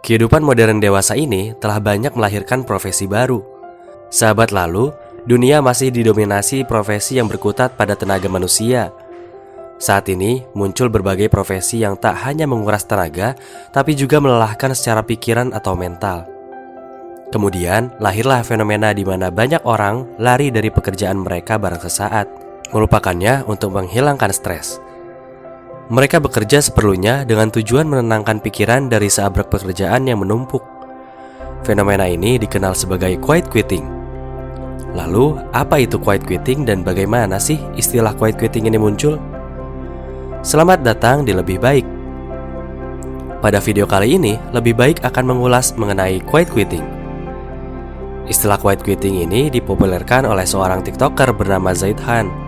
Kehidupan modern dewasa ini telah banyak melahirkan profesi baru. Sahabat lalu, dunia masih didominasi profesi yang berkutat pada tenaga manusia. Saat ini muncul berbagai profesi yang tak hanya menguras tenaga, tapi juga melelahkan secara pikiran atau mental. Kemudian lahirlah fenomena di mana banyak orang lari dari pekerjaan mereka barang sesaat, melupakannya untuk menghilangkan stres. Mereka bekerja seperlunya dengan tujuan menenangkan pikiran dari seabrek pekerjaan yang menumpuk. Fenomena ini dikenal sebagai quiet quitting. Lalu, apa itu quiet quitting dan bagaimana sih istilah quiet quitting ini muncul? Selamat datang di Lebih Baik. Pada video kali ini, Lebih Baik akan mengulas mengenai quiet quitting. Istilah quiet quitting ini dipopulerkan oleh seorang TikToker bernama Zaid Khan.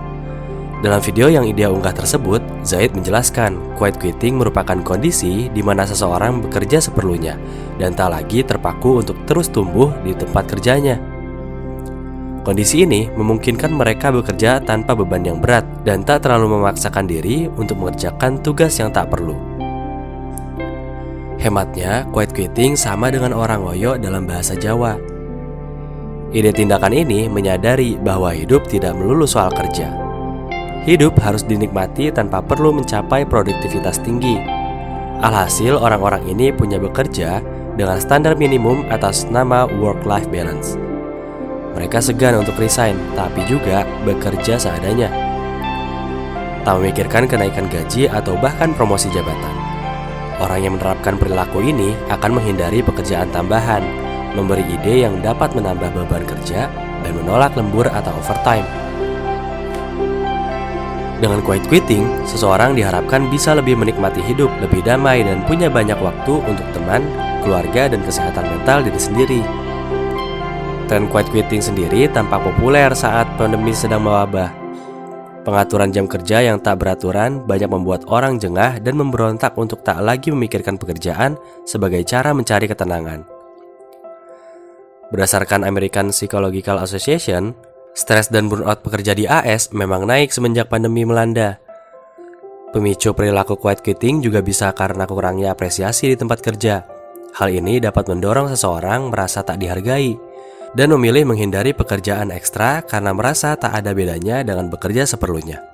Dalam video yang dia unggah tersebut, Zaid menjelaskan quiet quitting merupakan kondisi di mana seseorang bekerja seperlunya dan tak lagi terpaku untuk terus tumbuh di tempat kerjanya. Kondisi ini memungkinkan mereka bekerja tanpa beban yang berat dan tak terlalu memaksakan diri untuk mengerjakan tugas yang tak perlu. Hematnya, quiet quitting sama dengan orang loyo dalam bahasa Jawa. Ide tindakan ini menyadari bahwa hidup tidak melulu soal kerja. Hidup harus dinikmati tanpa perlu mencapai produktivitas tinggi. Alhasil, orang-orang ini punya bekerja dengan standar minimum atas nama work-life balance. Mereka segan untuk resign, tapi juga bekerja seadanya. Tak memikirkan kenaikan gaji atau bahkan promosi jabatan. Orang yang menerapkan perilaku ini akan menghindari pekerjaan tambahan, memberi ide yang dapat menambah beban kerja, dan menolak lembur atau overtime. Dengan quiet quitting, seseorang diharapkan bisa lebih menikmati hidup, lebih damai, dan punya banyak waktu untuk teman, keluarga, dan kesehatan mental diri sendiri. Tren quiet quitting sendiri tampak populer saat pandemi sedang mewabah. Pengaturan jam kerja yang tak beraturan banyak membuat orang jengah dan memberontak untuk tak lagi memikirkan pekerjaan sebagai cara mencari ketenangan. Berdasarkan American Psychological Association, stres dan burnout pekerja di AS memang naik semenjak pandemi melanda. Pemicu perilaku quiet quitting juga bisa karena kurangnya apresiasi di tempat kerja. Hal ini dapat mendorong seseorang merasa tak dihargai dan memilih menghindari pekerjaan ekstra karena merasa tak ada bedanya dengan bekerja seperlunya.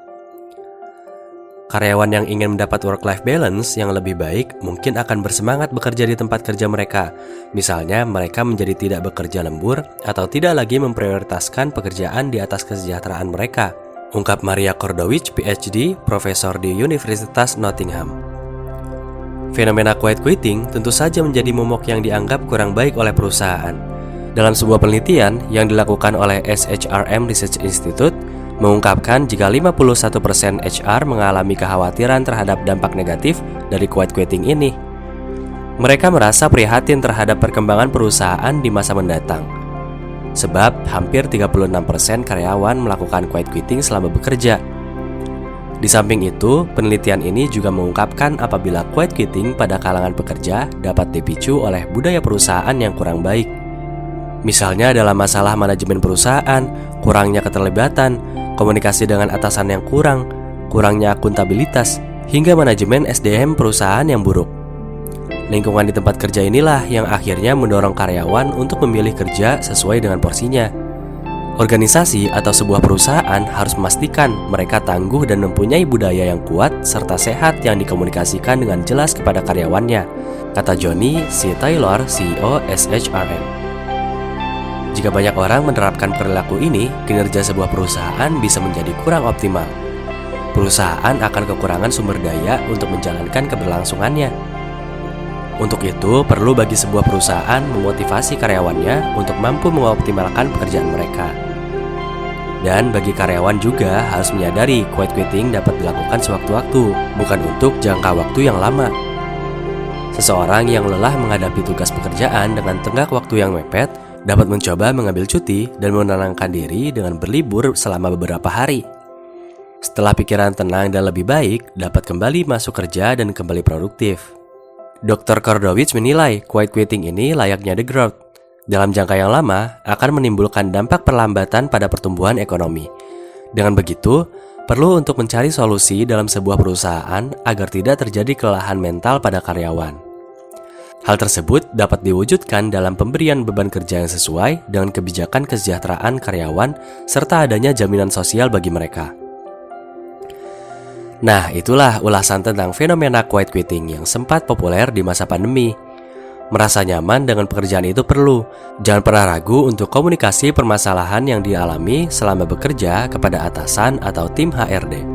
Karyawan yang ingin mendapat work-life balance yang lebih baik mungkin akan bersemangat bekerja di tempat kerja mereka. Misalnya, mereka menjadi tidak bekerja lembur atau tidak lagi memprioritaskan pekerjaan di atas kesejahteraan mereka, ungkap Maria Kordowicz, PhD, profesor di Universitas Nottingham. Fenomena quiet quitting tentu saja menjadi momok yang dianggap kurang baik oleh perusahaan. Dalam sebuah penelitian yang dilakukan oleh SHRM Research Institute, mengungkapkan jika 51% HR mengalami kekhawatiran terhadap dampak negatif dari quiet quitting ini. Mereka merasa prihatin terhadap perkembangan perusahaan di masa mendatang. Sebab hampir 36% karyawan melakukan quiet quitting selama bekerja. Di samping itu, penelitian ini juga mengungkapkan apabila quiet quitting pada kalangan pekerja dapat dipicu oleh budaya perusahaan yang kurang baik. Misalnya dalam masalah manajemen perusahaan, kurangnya keterlibatan, komunikasi dengan atasan yang kurang, kurangnya akuntabilitas, hingga manajemen SDM perusahaan yang buruk. Lingkungan di tempat kerja inilah yang akhirnya mendorong karyawan untuk memilih kerja sesuai dengan porsinya. Organisasi atau sebuah perusahaan harus memastikan mereka tangguh dan mempunyai budaya yang kuat serta sehat yang dikomunikasikan dengan jelas kepada karyawannya, kata Johnny C. Taylor, CEO SHRM. Jika banyak orang menerapkan perilaku ini, kinerja sebuah perusahaan bisa menjadi kurang optimal. Perusahaan akan kekurangan sumber daya untuk menjalankan keberlangsungannya. Untuk itu, perlu bagi sebuah perusahaan memotivasi karyawannya untuk mampu mengoptimalkan pekerjaan mereka. Dan bagi karyawan juga harus menyadari quiet quitting dapat dilakukan sewaktu-waktu, bukan untuk jangka waktu yang lama. Seseorang yang lelah menghadapi tugas pekerjaan dengan tenggat waktu yang mepet, dapat mencoba mengambil cuti dan menenangkan diri dengan berlibur selama beberapa hari. Setelah pikiran tenang dan lebih baik, dapat kembali masuk kerja dan kembali produktif. Dr. Kordowicz menilai quiet quitting ini layaknya the growth. Dalam jangka yang lama, akan menimbulkan dampak perlambatan pada pertumbuhan ekonomi. Dengan begitu, perlu untuk mencari solusi dalam sebuah perusahaan agar tidak terjadi kelelahan mental pada karyawan. Hal tersebut dapat diwujudkan dalam pemberian beban kerja yang sesuai dengan kebijakan kesejahteraan karyawan serta adanya jaminan sosial bagi mereka. Nah, itulah ulasan tentang fenomena quiet quitting yang sempat populer di masa pandemi. Merasa nyaman dengan pekerjaan itu perlu. Jangan pernah ragu untuk komunikasi permasalahan yang dialami selama bekerja kepada atasan atau tim HRD.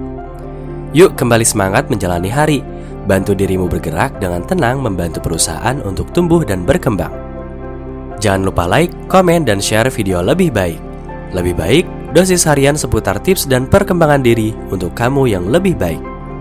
Yuk kembali semangat menjalani hari. Bantu dirimu bergerak dengan tenang membantu perusahaan untuk tumbuh dan berkembang. Jangan lupa like, komen, dan share video lebih baik. Lebih baik, dosis harian seputar tips dan perkembangan diri untuk kamu yang lebih baik.